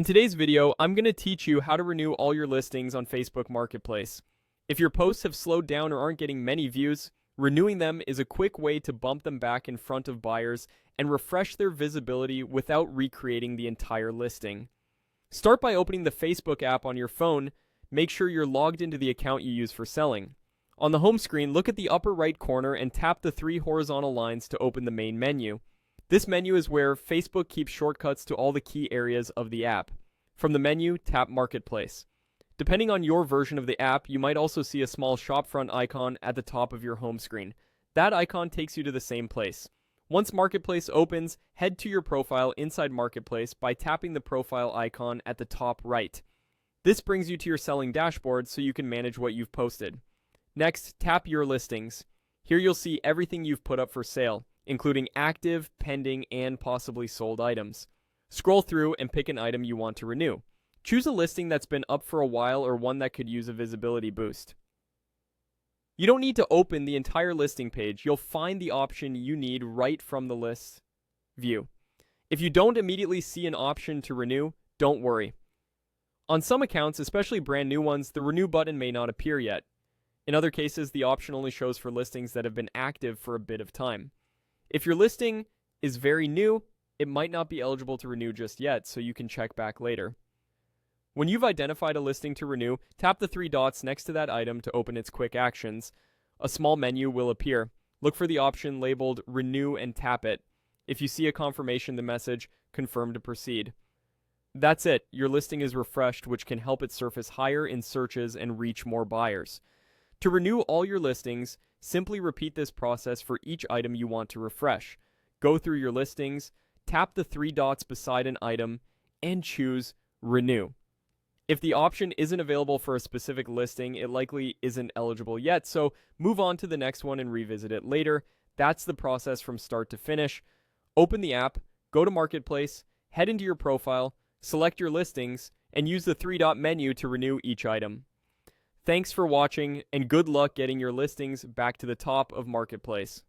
In today's video, I'm going to teach you how to renew all your listings on Facebook Marketplace. If your posts have slowed down or aren't getting many views, renewing them is a quick way to bump them back in front of buyers and refresh their visibility without recreating the entire listing. Start by opening the Facebook app on your phone. Make sure you're logged into the account you use for selling. On the home screen, look at the upper right corner and tap the three horizontal lines to open the main menu. This menu is where Facebook keeps shortcuts to all the key areas of the app. From the menu, tap Marketplace. Depending on your version of the app, you might also see a small shopfront icon at the top of your home screen. That icon takes you to the same place. Once Marketplace opens, head to your profile inside Marketplace by tapping the profile icon at the top right. This brings you to your selling dashboard so you can manage what you've posted. Next, tap Your Listings. Here you'll see everything you've put up for sale, including active, pending, and possibly sold items. Scroll through and pick an item you want to renew. Choose a listing that's been up for a while or one that could use a visibility boost. You don't need to open the entire listing page. You'll find the option you need right from the list view. If you don't immediately see an option to renew, don't worry. On some accounts, especially brand new ones, the renew button may not appear yet. In other cases, the option only shows for listings that have been active for a bit of time. If your listing is very new, it might not be eligible to renew just yet, so you can check back later. When you've identified a listing to renew, tap the three dots next to that item to open its quick actions. A small menu will appear. Look for the option labeled Renew and tap it. If you see a confirmation the message, confirm to proceed. That's it. Your listing is refreshed, which can help it surface higher in searches and reach more buyers. To renew all your listings, simply repeat this process for each item you want to refresh. Go through your listings, tap the three dots beside an item, and choose Renew. If the option isn't available for a specific listing, it likely isn't eligible yet, so move on to the next one and revisit it later. That's the process from start to finish. Open the app, go to Marketplace, head into your profile, select your listings, and use the three-dot menu to renew each item. Thanks for watching, and good luck getting your listings back to the top of Marketplace.